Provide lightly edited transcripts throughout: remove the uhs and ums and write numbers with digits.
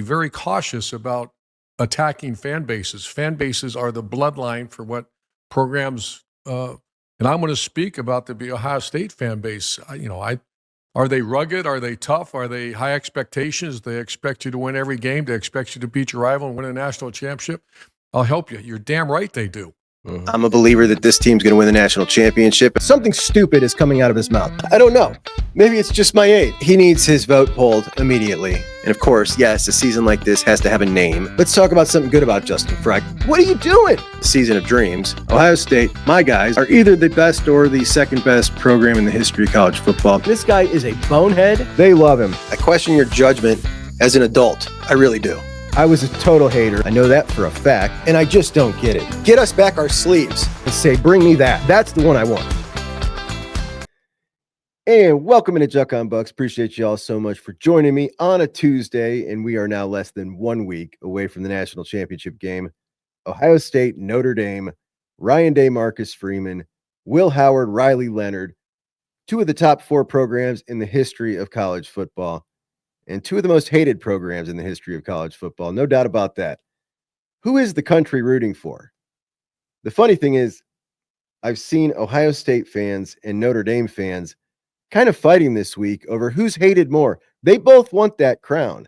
very cautious about attacking fan bases. Fan bases are the bloodline for what programs, and I'm going to speak about the Ohio State fan base. Are they rugged? Are they tough? Are they high expectations? They expect you to win every game. They expect you to beat your rival and win a national championship. I'll help you. You're damn right they do. I'm a believer that this team's going to win the national championship. Something stupid is coming out of his mouth. I don't know. Maybe it's just my age. He needs his vote pulled immediately. And of course, yes, a season like this has to have a name. Let's talk about something good about Justin Freck. What are you doing? The season of dreams. Ohio State, my guys, are either the best or the second best program in the history of college football. This guy is a bonehead. They love him. I question your judgment as an adult. I really do. I was a total hater. I know that for a fact, and I just don't get it. Get us back our sleeves. And say, bring me that. That's the one I want. And welcome into Juckonbucks. Appreciate you all so much for joining me on a Tuesday, and we are now less than 1 week away from the national championship game. Ohio State, Notre Dame, Ryan Day, Marcus Freeman, Will Howard, Riley Leonard, two of the top 4 programs in the history of college football. And two of the most hated programs in the history of college football. No doubt about that. Who is the country rooting for? The funny thing is, I've seen Ohio State fans and Notre Dame fans kind of fighting this week over who's hated more. They both want that crown.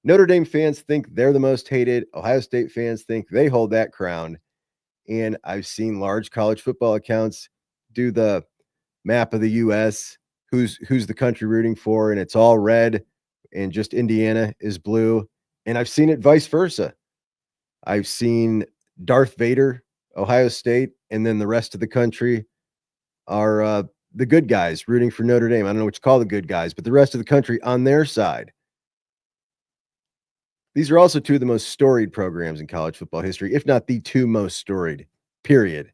Notre Dame fans think they're the most hated. Ohio State fans think they hold that crown. And I've seen large college football accounts do the map of the U.S., who's the country rooting for, and it's all red. And just Indiana is blue. And I've seen it vice versa. I've seen Darth Vader, Ohio State, and then the rest of the country are the good guys rooting for Notre Dame. I don't know what you call the good guys, but the rest of the country on their side. These are also two of the most storied programs in college football history, if not the two most storied, period.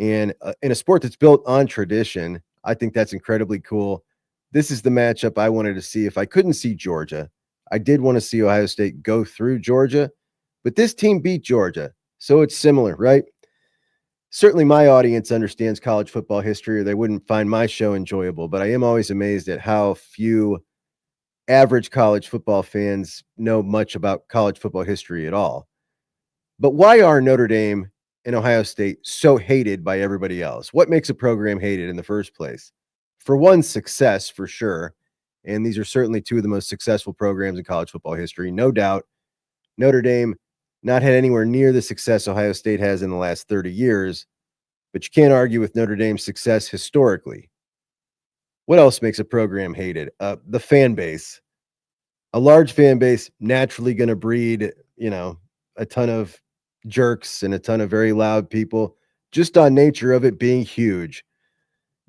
And in a sport that's built on tradition, I think that's incredibly cool. This is the matchup I wanted to see. If I couldn't see Georgia, I did want to see Ohio State go through Georgia, but this team beat Georgia. So it's similar, right? Certainly my audience understands college football history, or they wouldn't find my show enjoyable, but I am always amazed at how few average college football fans know much about college football history at all. But why are Notre Dame and Ohio State so hated by everybody else? What makes a program hated in the first place? For one, success, for sure. And these are certainly two of the most successful programs in college football history. No doubt. Notre Dame not had anywhere near the success Ohio State has in the last 30 years, but you can't argue with Notre Dame's success historically. What else makes a program hated? The fan base. A large fan base naturally going to breed, a ton of jerks and a ton of very loud people, just on nature of it being huge.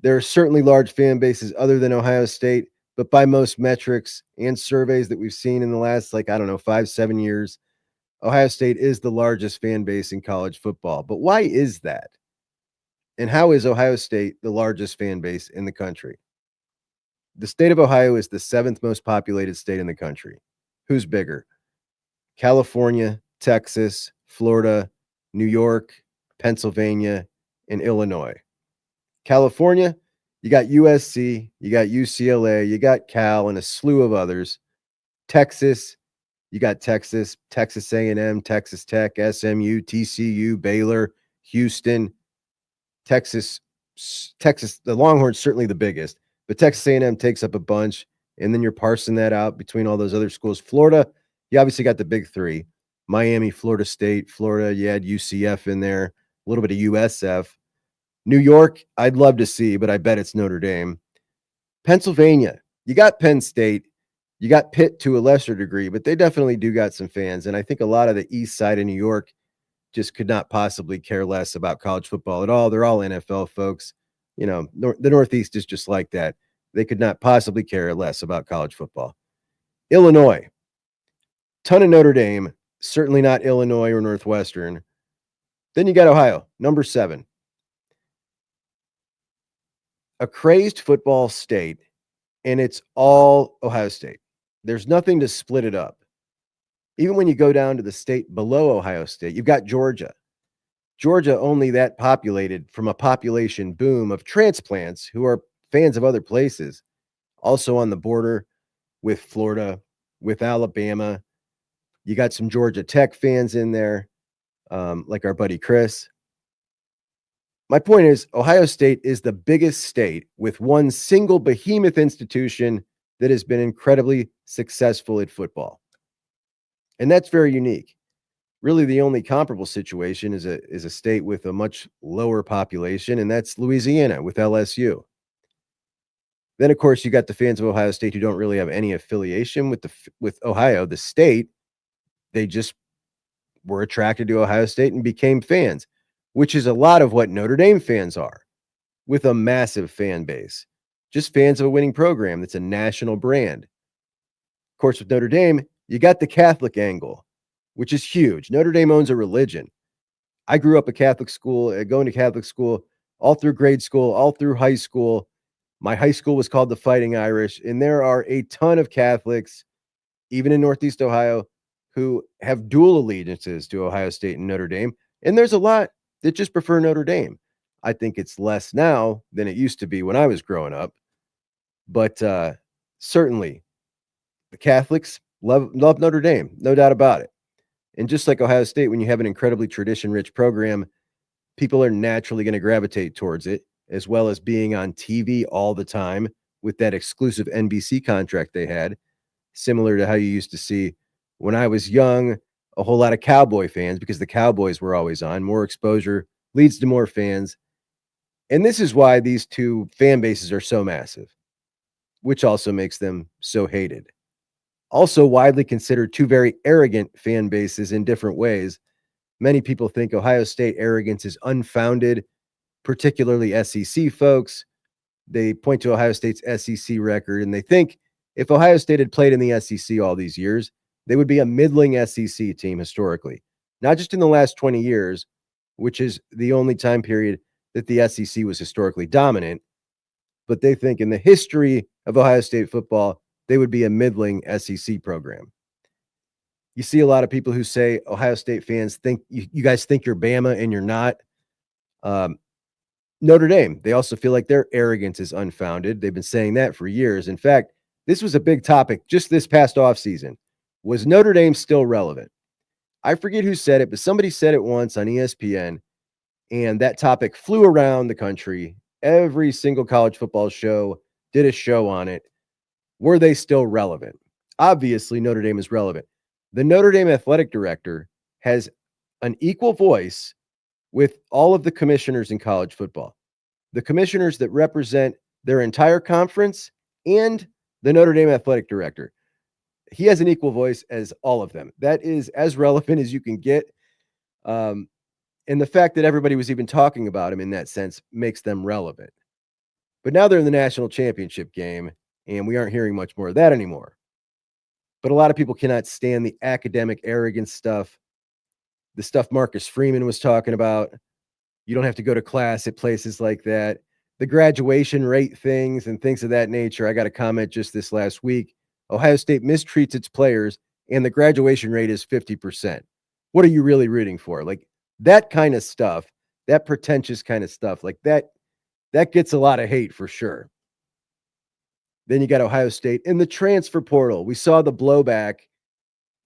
There are certainly large fan bases other than Ohio State, but by most metrics and surveys that we've seen in the last, 5-7 years, Ohio State is the largest fan base in college football. But why is that? And how is Ohio State the largest fan base in the country? The state of Ohio is the 7th most populated state in the country. Who's bigger? California, Texas, Florida, New York, Pennsylvania, and Illinois. California, you got USC, you got UCLA, you got Cal, and a slew of others. Texas, you got Texas, Texas A&M, Texas Tech, SMU, TCU, Baylor, Houston. Texas, the Longhorns certainly the biggest, but Texas A&M takes up a bunch, and then you're parsing that out between all those other schools. Florida, you obviously got the big three. Miami, Florida State, Florida, you had UCF in there, a little bit of USF. New York, I'd love to see, but I bet it's Notre Dame. Pennsylvania, you got Penn State, you got Pitt to a lesser degree, but they definitely do got some fans. And I think a lot of the east side of New York just could not possibly care less about college football at all. They're all NFL folks. The Northeast is just like that. They could not possibly care less about college football. Illinois, ton of Notre Dame, certainly not Illinois or Northwestern. Then you got Ohio, number 7. A crazed football state, and it's all Ohio State. There's nothing to split it up. Even when you go down to the state below Ohio State, you've got Georgia. Georgia only that populated from a population boom of transplants who are fans of other places, also on the border with Florida, with Alabama. You got some Georgia Tech fans in there, like our buddy Chris. My point is, Ohio State is the biggest state with one single behemoth institution that has been incredibly successful at football. And that's very unique. Really, the only comparable situation is a state with a much lower population, and that's Louisiana with LSU. Then, of course, you got the fans of Ohio State who don't really have any affiliation with Ohio, the state. They just were attracted to Ohio State and became fans, which is a lot of what Notre Dame fans are, with a massive fan base. Just fans of a winning program that's a national brand. Of course, with Notre Dame, you got the Catholic angle, which is huge. Notre Dame owns a religion. I grew up a Catholic school, going to Catholic school all through grade school, all through high school. My high school was called the Fighting Irish, and there are a ton of Catholics, even in Northeast Ohio, who have dual allegiances to Ohio State and Notre Dame. And there's a lot that just prefer Notre Dame. I think it's less now than it used to be when I was growing up. But certainly, the Catholics love Notre Dame, no doubt about it. And just like Ohio State, when you have an incredibly tradition-rich program, people are naturally going to gravitate towards it, as well as being on TV all the time with that exclusive NBC contract they had, similar to how you used to see when I was young, a whole lot of Cowboy fans, because the Cowboys were always on. More exposure leads to more fans. And this is why these two fan bases are so massive, which also makes them so hated. Also widely considered two very arrogant fan bases in different ways. Many people think Ohio State arrogance is unfounded, particularly SEC folks. They point to Ohio State's SEC record, and they think if Ohio State had played in the SEC all these years, they would be a middling SEC team historically, not just in the last 20 years, which is the only time period that the SEC was historically dominant, but they think in the history of Ohio State football, they would be a middling SEC program. You see a lot of people who say Ohio State fans think you guys think you're Bama and you're not. Notre Dame, they also feel like their arrogance is unfounded. They've been saying that for years. In fact, this was a big topic just this past offseason. Was Notre Dame still relevant? I forget who said it, but somebody said it once on ESPN, and that topic flew around the country. Every single college football show did a show on it. Were they still relevant? Obviously, Notre Dame is relevant. The Notre Dame athletic director has an equal voice with all of the commissioners in college football. The commissioners that represent their entire conference and the Notre Dame athletic director. He has an equal voice as all of them. That is as relevant as you can get. And the fact that everybody was even talking about him in that sense makes them relevant. But now they're in the national championship game, and we aren't hearing much more of that anymore. But a lot of people cannot stand the academic arrogance stuff, the stuff Marcus Freeman was talking about. You don't have to go to class at places like that. The graduation rate things and things of that nature. I got a comment just this last week. Ohio State mistreats its players, and the graduation rate is 50%. What are you really rooting for? Like that kind of stuff, that pretentious kind of stuff, like that gets a lot of hate for sure. Then you got Ohio State in the transfer portal. We saw the blowback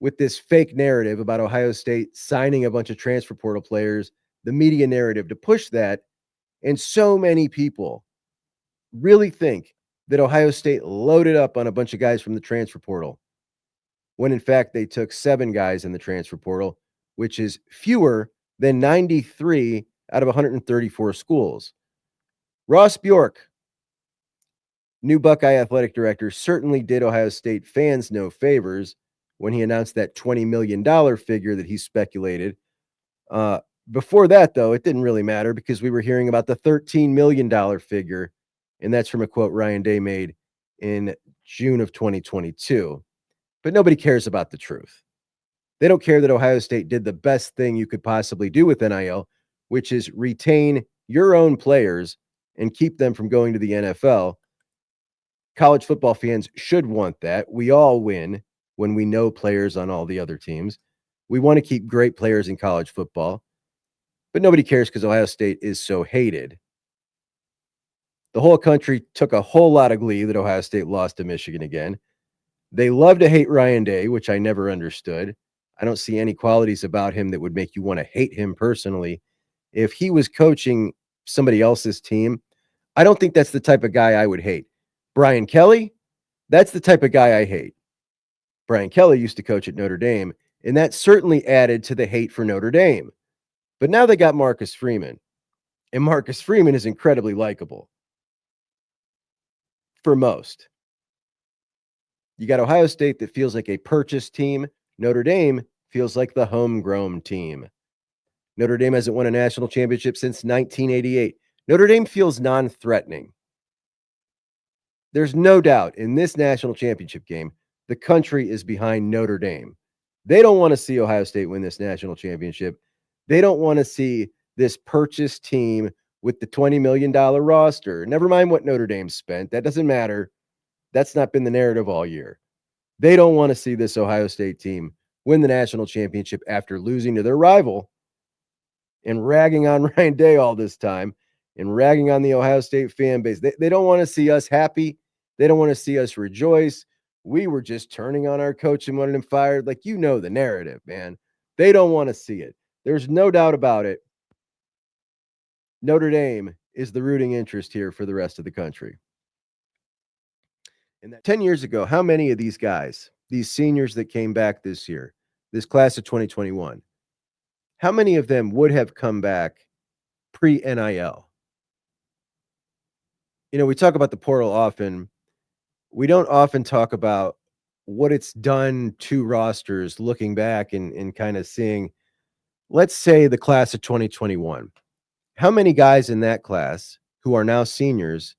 with this fake narrative about Ohio State signing a bunch of transfer portal players, the media narrative to push that. And so many people really think that Ohio State loaded up on a bunch of guys from the transfer portal, when in fact they took 7 guys in the transfer portal, which is fewer than 93 out of 134 schools. Ross Bjork, new Buckeye athletic director, certainly did Ohio State fans no favors when he announced that $20 million figure that he speculated. Before that, though, it didn't really matter because we were hearing about the $13 million figure, and that's from a quote Ryan Day made in June of 2022. But nobody cares about the truth. They don't care that Ohio State did the best thing you could possibly do with NIL, which is retain your own players and keep them from going to the NFL. College football fans should want that. We all win when we know players on all the other teams. We want to keep great players in college football, but nobody cares because Ohio State is so hated. The whole country took a whole lot of glee that Ohio State lost to Michigan again. They love to hate Ryan Day, which I never understood. I don't see any qualities about him that would make you want to hate him personally. If he was coaching somebody else's team, I don't think that's the type of guy I would hate. Brian Kelly, that's the type of guy I hate. Brian Kelly used to coach at Notre Dame, and that certainly added to the hate for Notre Dame. But now they got Marcus Freeman, and Marcus Freeman is incredibly likable for most. You got Ohio State that feels like a purchased team. Notre Dame feels like the homegrown team. Notre Dame hasn't won a national championship since 1988. Notre Dame feels non-threatening. There's no doubt in this national championship game, the country is behind Notre Dame. They don't want to see Ohio State win this national championship. They don't want to see this purchased team with the $20 million roster. Never mind what Notre Dame spent. That doesn't matter. That's not been the narrative all year. They don't want to see this Ohio State team win the national championship after losing to their rival and ragging on Ryan Day all this time and ragging on the Ohio State fan base. They don't want to see us happy. They don't want to see us rejoice. We were just turning on our coach and wanted him fired. Like, you know the narrative, man. They don't want to see it. There's no doubt about it. Notre Dame is the rooting interest here for the rest of the country. And that 10 years ago, how many of these guys, these seniors that came back this year, this class of 2021, how many of them would have come back pre-NIL? You know, we talk about the portal often. We don't often talk about what it's done to rosters looking back and kind of seeing, let's say, the class of 2021. How many guys in that class who are now seniors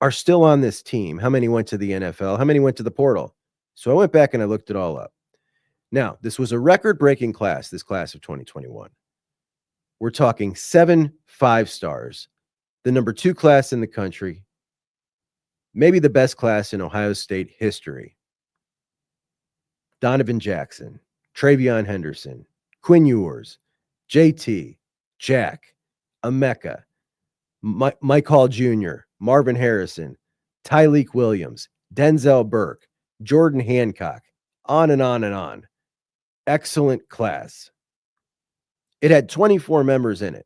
are still on this team? How many went to the NFL? How many went to the portal? So I went back and I looked it all up. Now, this was a record-breaking class, this class of 2021. We're talking 7 5-stars, the number 2 class in the country, maybe the best class in Ohio State history. Donovan Jackson, Travion Henderson, Quinn Ewers, JT, Jack, Emeka, Mike Hall Jr., Marvin Harrison, Tyleek Williams, Denzel Burke, Jordan Hancock, on and on and on. Excellent class. It had 24 members in it.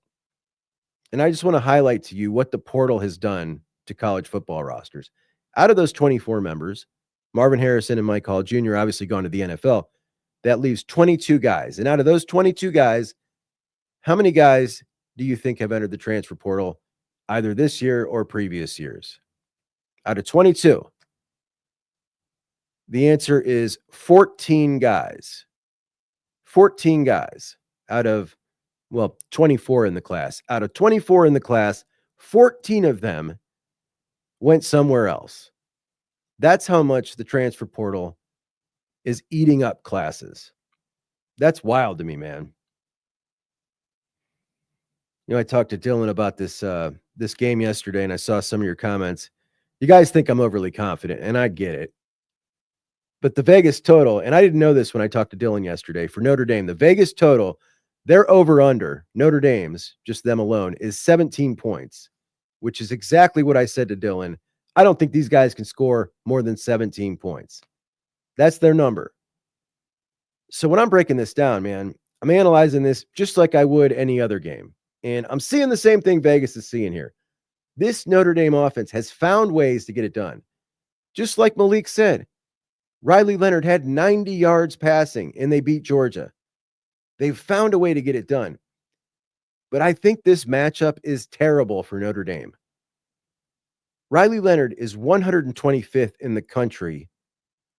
And I just want to highlight to you what the portal has done to college football rosters. Out of those 24 members, Marvin Harrison and Mike Hall Jr. obviously gone to the NFL. That leaves 22 guys. And out of those 22 guys, how many guys do you think have entered the transfer portal either this year or previous years? Out of 22, the answer is 14 guys. 14 guys out of, 24 in the class. Out of 24 in the class, 14 of them went somewhere else. That's how much the transfer portal is eating up classes. That's wild to me, man. You know, I talked to Dylan about this game yesterday, and I saw some of your comments. You guys think I'm overly confident, and I get it. But the Vegas total, and I didn't know this when I talked to Dylan yesterday, for Notre Dame, the Vegas total, their over-under, Notre Dame's, just them alone, is 17 points, which is exactly what I said to Dylan. I don't think these guys can score more than 17 points. That's their number. So when I'm breaking this down, man, I'm analyzing this just like I would any other game. And I'm seeing the same thing Vegas is seeing here. This Notre Dame offense has found ways to get it done. Just like Malik said, Riley Leonard had 90 yards passing, and they beat Georgia. They've found a way to get it done. But I think this matchup is terrible for Notre Dame. Riley Leonard is 125th in the country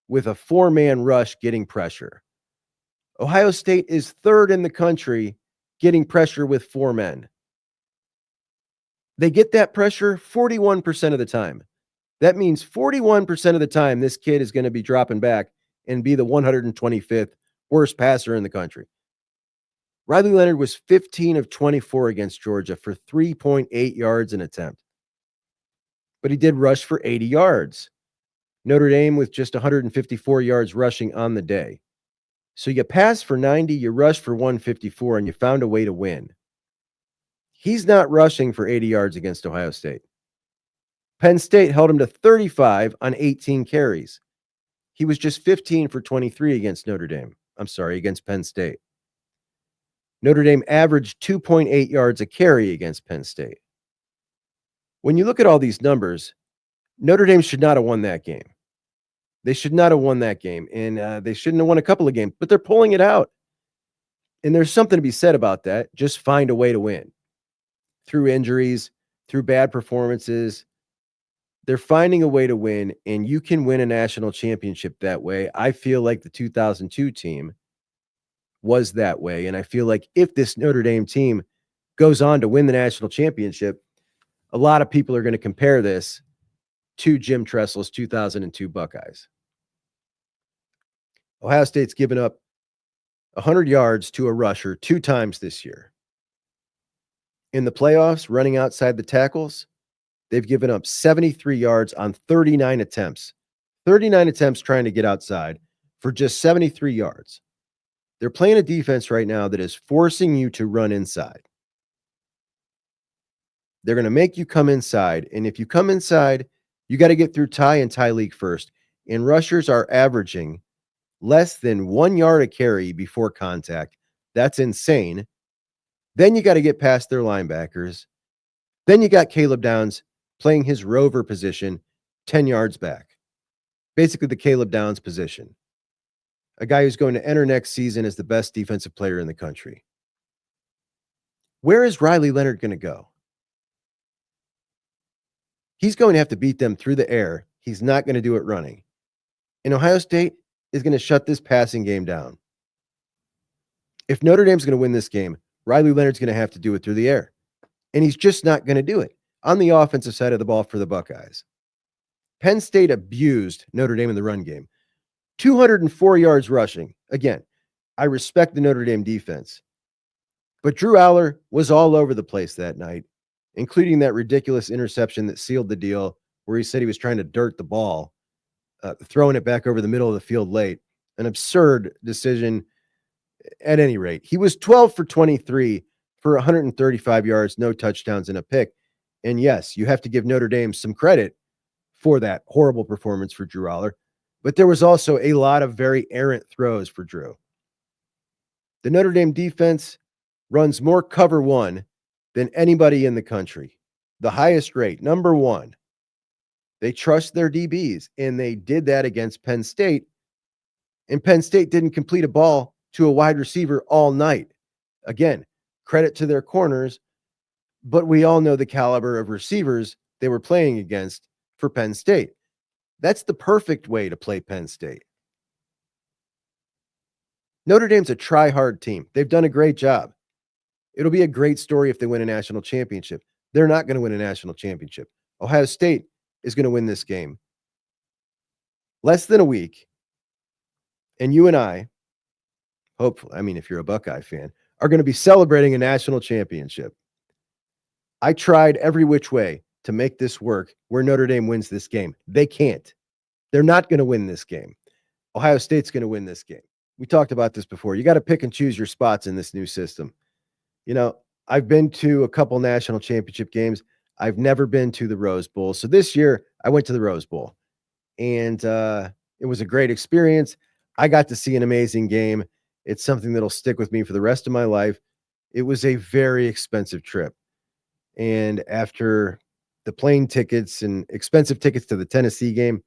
with a 4-man rush getting pressure. Ohio State is 3rd in the country getting pressure with 4 men. They get that pressure 41% of the time. That means 41% of the time this kid is going to be dropping back and be the 125th worst passer in the country. Riley Leonard was 15 of 24 against Georgia for 3.8 yards an attempt. But he did rush for 80 yards. Notre Dame with just 154 yards rushing on the day. So you pass for 90, you rush for 154, and you found a way to win. He's not rushing for 80 yards against Ohio State. Penn State held him to 35 on 18 carries. He was just 15 for 23 against against Penn State. Notre Dame averaged 2.8 yards a carry against Penn State. When you look at all these numbers, Notre Dame should not have won that game. They should not have won that game, and they shouldn't have won a couple of games, but they're pulling it out. And there's something to be said about that. Just find a way to win. Through injuries, through bad performances, they're finding a way to win, and you can win a national championship that way. I feel like the 2002 team was that way, and I feel like if this Notre Dame team goes on to win the national championship, a lot of people are going to compare this to Jim Tressel's 2002 Buckeyes. Ohio State's given up 100 yards to a rusher 2 times this year. In the playoffs, running outside the tackles, they've given up 73 yards on 39 attempts. 39 attempts trying to get outside for just 73 yards. They're playing a defense right now that is forcing you to run inside. They're going to make you come inside, and if you come inside, you got to get through Ty and Tyleek first. And rushers are averaging less than 1 yard a carry before contact. That's insane. Then you got to get past their linebackers. Then you got Caleb Downs playing his rover position 10 yards back. Basically the Caleb Downs position. A guy who's going to enter next season as the best defensive player in the country. Where is Riley Leonard going to go? He's going to have to beat them through the air. He's not going to do it running. And Ohio State is going to shut this passing game down. If Notre Dame's going to win this game, Riley Leonard's going to have to do it through the air. And he's just not going to do it on the offensive side of the ball for the Buckeyes. Penn State abused Notre Dame in the run game. 204 yards rushing. Again, I respect the Notre Dame defense. But Drew Aller was all over the place that night, including that ridiculous interception that sealed the deal where he said he was trying to dirt the ball, throwing it back over the middle of the field late. An absurd decision at any rate. He was 12 for 23 for 135 yards, no touchdowns, and a pick. And yes, you have to give Notre Dame some credit for that horrible performance for Drew Aller. But there was also a lot of very errant throws for Drew. The Notre Dame defense runs more cover one than anybody in the country. The highest rate, number one. They trust their DBs, and they did that against Penn State. And Penn State didn't complete a ball to a wide receiver all night. Again, credit to their corners, but we all know the caliber of receivers they were playing against for Penn State. That's the perfect way to play Penn State. Notre Dame's a try-hard team. They've done a great job. It'll be a great story if they win a national championship. They're not going to win a national championship. Ohio State is going to win this game. Less than a week. And you and I, hopefully, I mean, if you're a Buckeye fan, are going to be celebrating a national championship. I tried every which way to make this work where Notre Dame wins this game. They can't. They're not going to win this game. Ohio State's going to win this game. We talked about this before. You got to pick and choose your spots in this new system. You know, I've been to a couple national championship games. I've never been to the Rose Bowl. So this year I went to the Rose Bowl, and it was a great experience. I got to see an amazing game. It's something that'll stick with me for the rest of my life. It was a very expensive trip. And after the plane tickets and expensive tickets to the Tennessee game,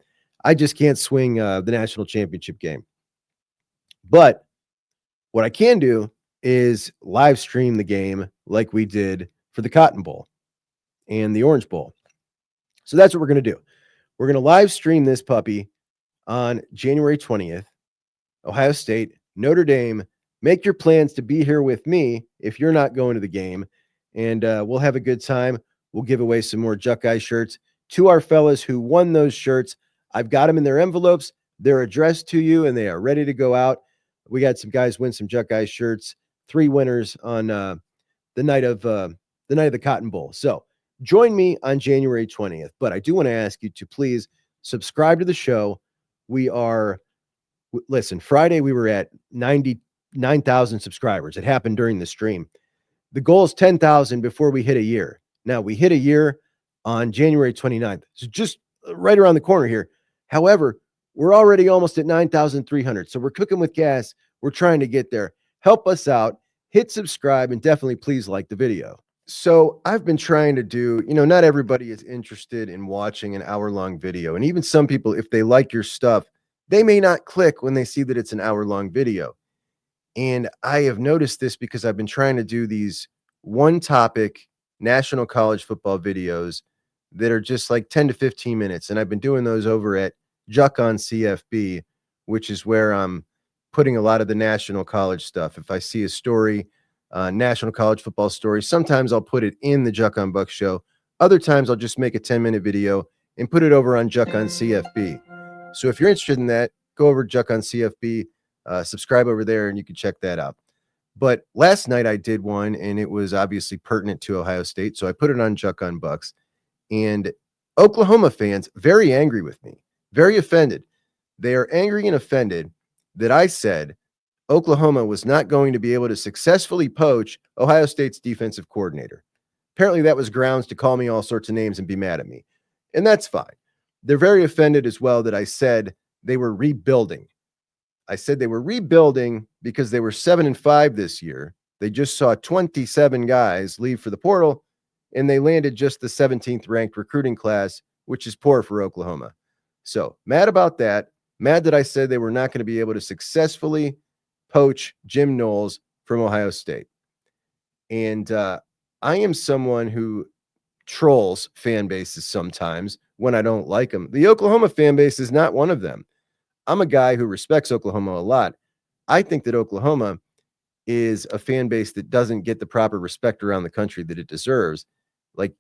I just can't swing the national championship game. But what I can do is live stream the game like we did for the Cotton Bowl and the Orange Bowl. So that's what we're going to do. We're going to live stream this puppy on January 20th. Ohio State, Notre Dame. Make your plans to be here with me if you're not going to the game, and we'll have a good time. We'll give away some more Juck Guy shirts to our fellas who won those shirts. I've got them in their envelopes. They're addressed to you, and they are ready to go out. We got some guys win some Juck Guy shirts. 3 winners on the night of the Cotton Bowl. So join me on January 20th. But I do want to ask you to please subscribe to the show. Listen, Friday we were at 99,000 subscribers. It happened during the stream. The goal is 10,000 before we hit a year. Now, we hit a year on January 29th. So just right around the corner here. However, We're already almost at 9,300. So we're cooking with gas. We're trying to get there. Help us out. Hit subscribe and definitely please like the video. So I've been trying to do, not everybody is interested in watching an hour-long video. And even some people, if they like your stuff, they may not click when they see that it's an hour-long video. And I have noticed this because I've been trying to do these one-topic national college football videos that are just like 10 to 15 minutes. And I've been doing those over at JUCK on CFB, which is where I'm putting a lot of the national college stuff. If I see a story, national college football story, sometimes I'll put it in the Juckonbucks show. Other times I'll just make a 10-minute video and put it over on JUCK on CFB. So if you're interested in that, go over to JUCK on CFB, subscribe over there, and you can check that out. But last night I did one, and it was obviously pertinent to Ohio State, so I put it on Juckonbucks. And Oklahoma fans, very angry with me, very offended. They are angry and offended that I said Oklahoma was not going to be able to successfully poach Ohio State's defensive coordinator. Apparently that was grounds to call me all sorts of names and be mad at me. And that's fine. They're very offended as well that I said they were rebuilding. I said they were rebuilding because they were 7-5 this year. They just saw 27 guys leave for the portal, and they landed just the 17th ranked recruiting class, which is poor for Oklahoma. So mad about that. Mad that I said they were not going to be able to successfully poach Jim Knowles from Ohio State. And I am someone who trolls fan bases sometimes when I don't like them. The Oklahoma fan base is not one of them. I'm a guy who respects Oklahoma a lot. I think that Oklahoma is a fan base that doesn't get the proper respect around the country that it deserves. Like,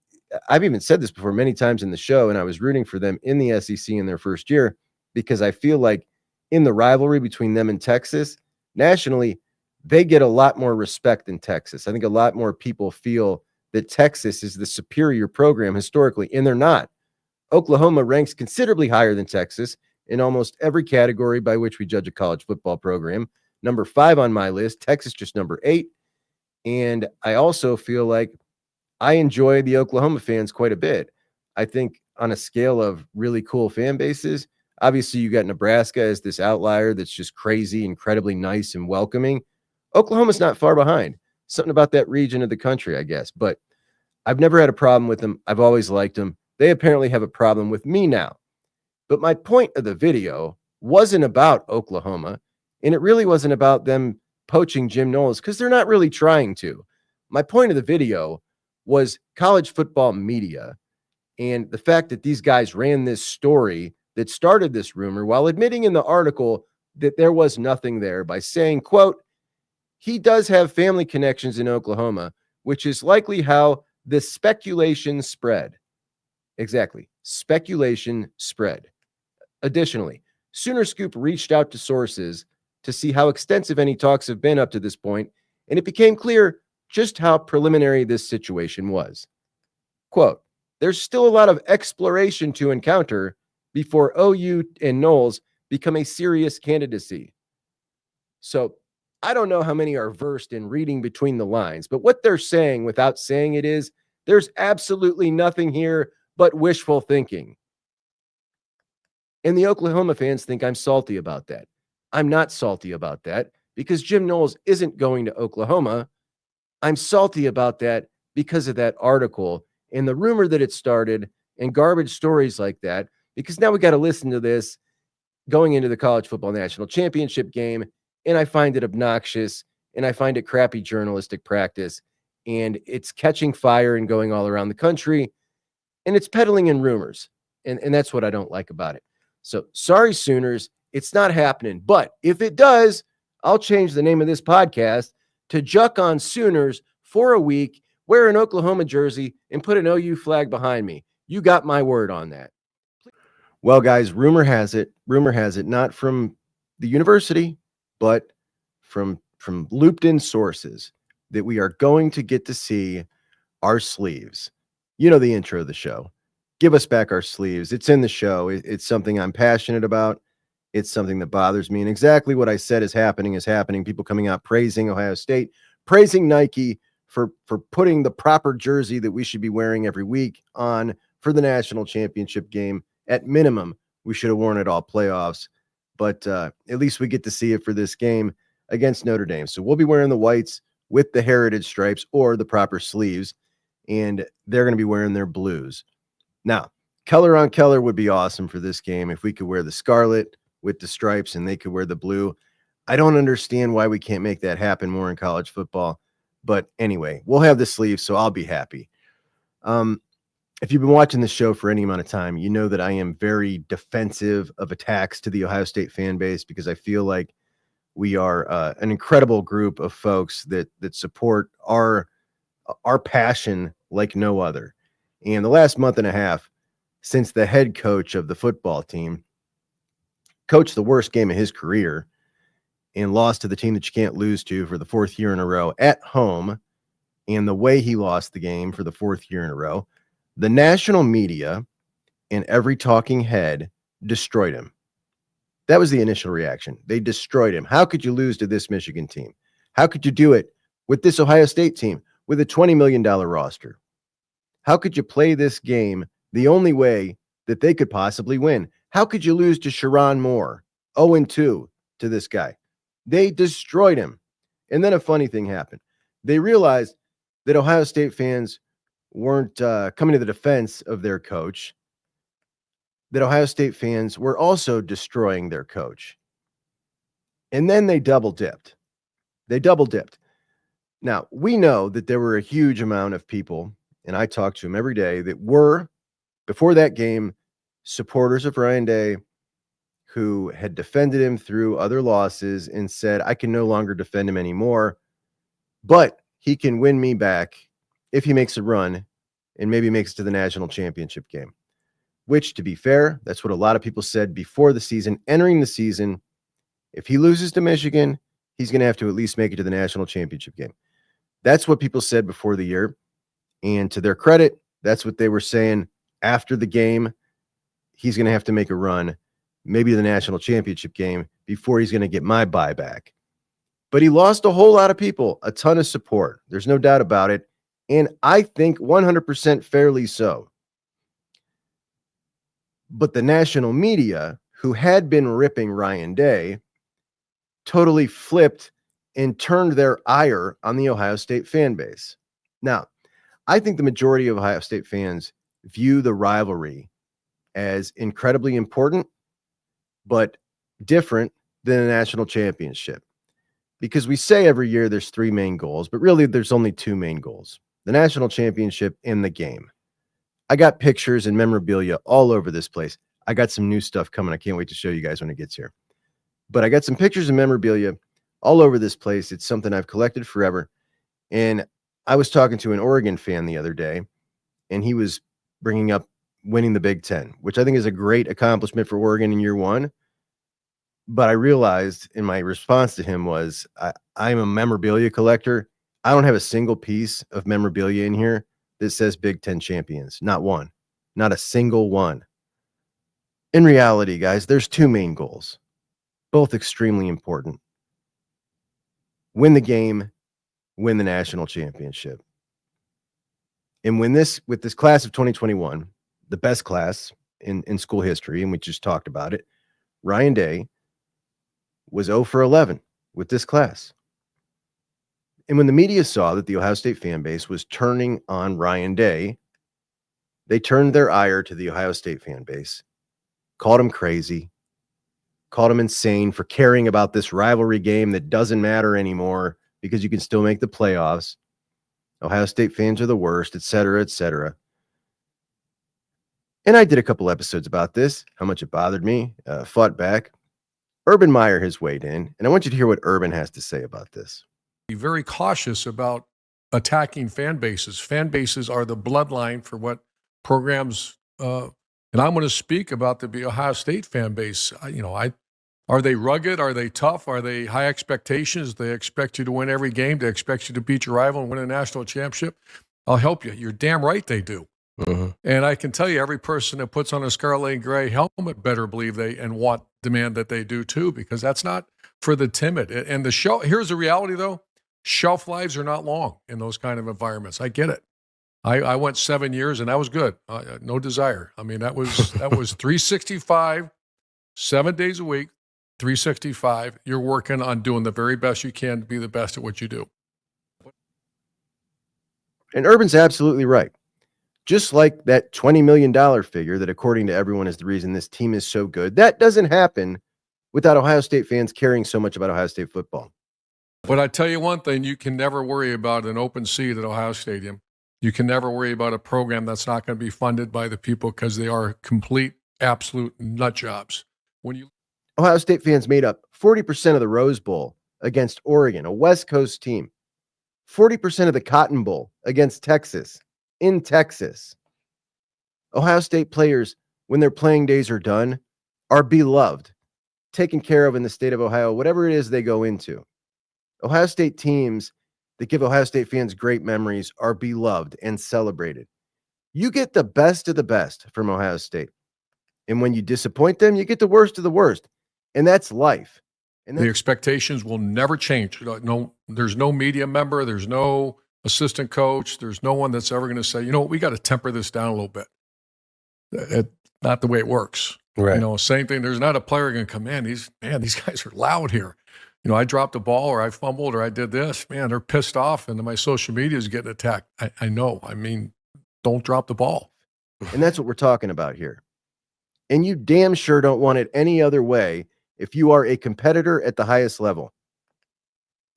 I've even said this before many times in the show, and I was rooting for them in the SEC in their first year because I feel like in the rivalry between them and Texas, nationally, they get a lot more respect than Texas. I think a lot more people feel that Texas is the superior program historically, and they're not. Oklahoma ranks considerably higher than Texas in almost every category by which we judge a college football program. Number 5 on my list, Texas just number 8. And I also feel like I enjoy the Oklahoma fans quite a bit. I think on a scale of really cool fan bases, obviously you got Nebraska as this outlier that's just crazy, incredibly nice and welcoming. Oklahoma's not far behind. Something about that region of the country, I guess. But I've never had a problem with them. I've always liked them. They apparently have a problem with me now. But my point of the video wasn't about Oklahoma, and it really wasn't about them poaching Jim Knowles because they're not really trying to. My point of the video was college football media and the fact that these guys ran this story that started this rumor while admitting in the article that there was nothing there by saying, quote, he does have family connections in Oklahoma, which is likely how the speculation spread. Exactly. Speculation spread. Additionally, Sooner Scoop reached out to sources to see how extensive any talks have been up to this point, and it became clear just how preliminary this situation was. Quote, there's still a lot of exploration to encounter before OU and Knowles become a serious candidacy. So I don't know how many are versed in reading between the lines, but what they're saying without saying it is there's absolutely nothing here but wishful thinking. And the Oklahoma fans think I'm salty about that. I'm not salty about that because Jim Knowles isn't going to Oklahoma. I'm salty about that because of that article and the rumor that it started and garbage stories like that, because now we got to listen to this going into the college football national championship game. And I find it obnoxious and I find it crappy journalistic practice, and it's catching fire and going all around the country, and it's peddling in rumors. And that's what I don't like about it. So sorry, Sooners, it's not happening. But if it does, I'll change the name of this podcast to Juck on Sooners for a week, wear an Oklahoma jersey, and put an OU flag behind me. You got my word on that. Well, guys, rumor has it, not from the university, but from looped in sources, that we are going to get to see our sleeves. You know the intro of the show. Give us back our sleeves. It's in the show. It's something I'm passionate about. It's something that bothers me. And exactly what I said is happening. People coming out praising Ohio State, praising Nike for putting the proper jersey that we should be wearing every week on for the national championship game. At minimum, we should have worn it all playoffs. But at least we get to see it for this game against Notre Dame. So we'll be wearing the whites with the heritage stripes or the proper sleeves, and they're going to be wearing their blues. Now, color on color would be awesome for this game if we could wear the scarlet with the stripes and they could wear the blue. I don't understand why we can't make that happen more in college football. But anyway, we'll have the sleeves, so I'll be happy. If you've been watching the show for any amount of time, you know that I am very defensive of attacks to the Ohio State fan base because I feel like we are an incredible group of folks that support our passion like no other. And the last month and a half, since the head coach of the football team coached the worst game of his career and lost to the team that you can't lose to for the fourth year in a row at home, and the way he lost the game for the fourth year in a row, the national media and every talking head destroyed him. That was the initial reaction. They destroyed him. How could you lose to this Michigan team? How could you do it with this Ohio State team with a $20 million roster? How could you play this game the only way that they could possibly win? How could you lose to Sharon Moore 0-2 to this guy? They destroyed him. And then a funny thing happened. They realized that Ohio State fans weren't coming to the defense of their coach, that Ohio State fans were also destroying their coach. And then they double dipped. Now, we know that there were a huge amount of people, and I talk to them every day, that were, before that game, supporters of Ryan Day, who had defended him through other losses and said, I can no longer defend him anymore, but he can win me back if he makes a run and maybe makes it to the national championship game. Which, to be fair, that's what a lot of people said before the season. Entering the season, if he loses to Michigan, he's going to have to at least make it to the national championship game. That's what people said before the year. And to their credit, that's what they were saying after the game. He's going to have to make a run, maybe to the national championship game, before he's going to get my buyback. But he lost a whole lot of people, a ton of support. There's no doubt about it. And I think 100% fairly so. But the national media, who had been ripping Ryan Day, totally flipped and turned their ire on the Ohio State fan base. Now, I think the majority of Ohio State fans view the rivalry as incredibly important, but different than a national championship. Because we say every year there's three main goals, but really there's only two main goals: the national championship and the game. I got pictures and memorabilia all over this place. I got some new stuff coming. I can't wait to show you guys when it gets here. But I got some pictures and memorabilia all over this place. It's something I've collected forever. And I was talking to an Oregon fan the other day, and he was bringing up winning the Big Ten, which I think is a great accomplishment for Oregon in year one. But I realized in my response to him was, I'm a memorabilia collector. I don't have a single piece of memorabilia in here that says Big Ten champions. Not one. Not a single one. In reality, guys, there's two main goals, both extremely important. Win the game, win the national championship. And with this class of 2021, the best class in school history, and we just talked about it, Ryan Day was 0 for 11 with this class. And when the media saw that the Ohio State fan base was turning on Ryan Day, they turned their ire to the Ohio State fan base, called him crazy, called him insane for caring about this rivalry game that doesn't matter anymore because you can still make the playoffs. Ohio State fans are the worst, et cetera, et cetera. And I did a couple episodes about this, how much it bothered me, fought back. Urban Meyer has weighed in, and I want you to hear what Urban has to say about this. Be very cautious about attacking fan bases. Fan bases are the bloodline for what programs, and I'm going to speak about the Ohio State fan base. Are they rugged? Are they tough? Are they high expectations? They expect you to win every game. They expect you to beat your rival and win a national championship. I'll help you. You're damn right they do. Mm-hmm. And I can tell you, every person that puts on a scarlet and gray helmet better believe demand that they do too, because that's not for the timid. And here's the reality though. Shelf lives are not long in those kind of environments. I get it. I went 7 years and that was good. No desire. I mean, that was 365 7 days a week, 365. You're working on doing the very best you can to be the best at what you do. And Urban's absolutely right. Just like that $20 million figure that, according to everyone, is the reason this team is so good, that doesn't happen without Ohio State fans caring so much about Ohio State football. But I tell you one thing, you can never worry about an open seat at Ohio Stadium. You can never worry about a program that's not going to be funded by the people because they are complete, absolute nut jobs. Ohio State fans made up 40% of the Rose Bowl against Oregon, a West Coast team. 40% of the Cotton Bowl against Texas, in Texas. Ohio State players, when their playing days are done, are beloved, taken care of in the state of Ohio, whatever it is they go into. Ohio State teams that give Ohio State fans great memories are beloved and celebrated. You get the best of the best from Ohio State. And when you disappoint them, you get the worst of the worst. And that's life. And the expectations will never change. No, there's no media member, there's no assistant coach, there's no one that's ever going to say, you know, we got to temper this down a little bit. It's not the way it works. Right. You know, same thing. There's not a player going to come in. These guys are loud here. You know, I dropped a ball or I fumbled or I did this. Man, they're pissed off and my social media is getting attacked. I know. I mean, don't drop the ball. And that's what we're talking about here. And you damn sure don't want it any other way if you are a competitor at the highest level.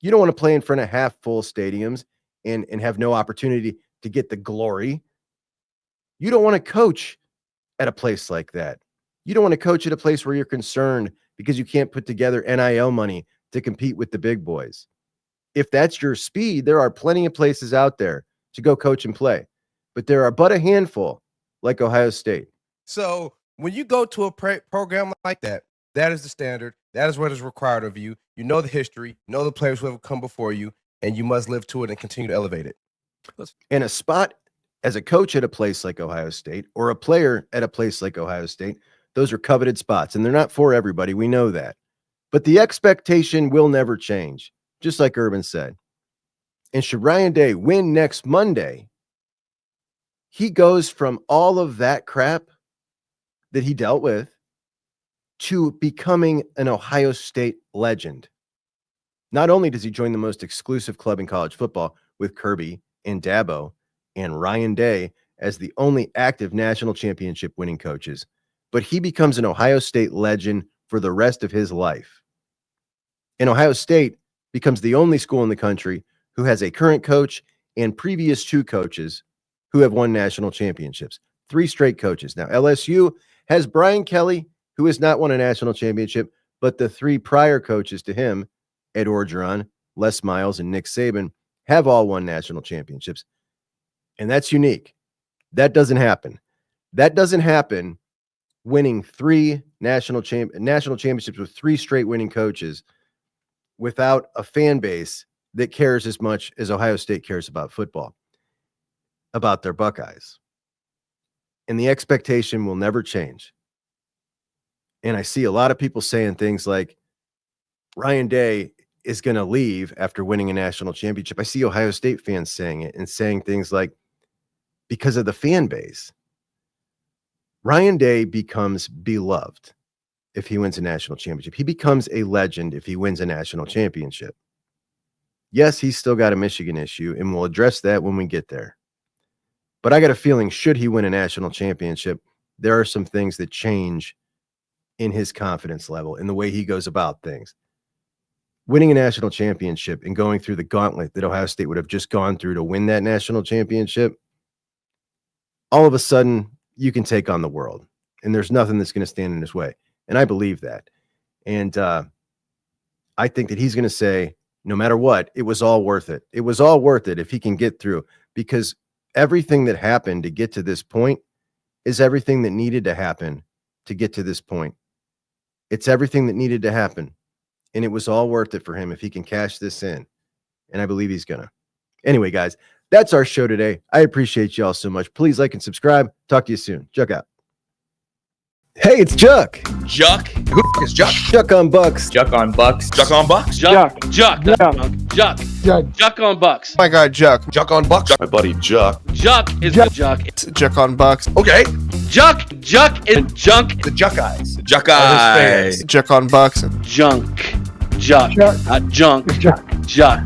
You don't want to play in front of half-full stadiums and have no opportunity to get the glory. You don't want to coach at a place like that. You don't want to coach at a place where you're concerned because you can't put together NIL money to compete with the big boys. If that's your speed, there are plenty of places out there to go coach and play. But there are but a handful like Ohio State. So when you go to a program like that, that is the standard. That is what is required of you. You know the history, you know the players who have come before you, and you must live to it and continue to elevate it. And a spot as a coach at a place like Ohio State or a player at a place like Ohio State, those are coveted spots, and they're not for everybody. We know that. But the expectation will never change, just like Urban said. And should Ryan Day win next Monday, he goes from all of that crap that he dealt with to becoming an Ohio State legend. Not only does he join the most exclusive club in college football with Kirby and Dabo and Ryan Day as the only active national championship winning coaches, but he becomes an Ohio State legend for the rest of his life. And Ohio State becomes the only school in the country who has a current coach and previous two coaches who have won national championships. 3 straight coaches. Now, LSU has Brian Kelly, who has not won a national championship, but the 3 prior coaches to him, Ed Orgeron, Les Miles, and Nick Saban, have all won national championships. And that's unique. That doesn't happen. That doesn't happen winning 3 national championships with 3 straight winning coaches without a fan base that cares as much as Ohio State cares about football, about their Buckeyes. And the expectation will never change. And I see a lot of people saying things like Ryan Day is going to leave after winning a national championship. I see Ohio State fans saying it and saying things like, because of the fan base. Ryan Day becomes beloved if he wins a national championship. He becomes a legend if he wins a national championship. Yes, he's still got a Michigan issue, and we'll address that when we get there. But I got a feeling, should he win a national championship, there are some things that change in his confidence level, in the way he goes about things. Winning a national championship and going through the gauntlet that Ohio State would have just gone through to win that national championship, all of a sudden, you can take on the world, and there's nothing that's going to stand in his way. And I believe that. And I think that he's going to say, no matter what, it was all worth it. It was all worth it if he can get through, because everything that happened to get to this point is everything that needed to happen to get to this point. It's everything that needed to happen. And it was all worth it for him if he can cash this in. And I believe he's going to. Anyway, guys, that's our show today. I appreciate y'all so much. Please like and subscribe. Talk to you soon. Juck out. Hey, it's Juck. Juck. Who the f- is Juck? Juckonbucks. Juckonbucks. Juckonbucks? Juck. Juck. Juck. Juckonbucks. My guy, Juck. Juckonbucks? My buddy Juck. Juck is the Juck. Juckonbucks. Okay. Juck is junk. The Juck eyes. Juck Are eye. his fans. Juckonbucks. Junk. Juck. Not junk. Juck.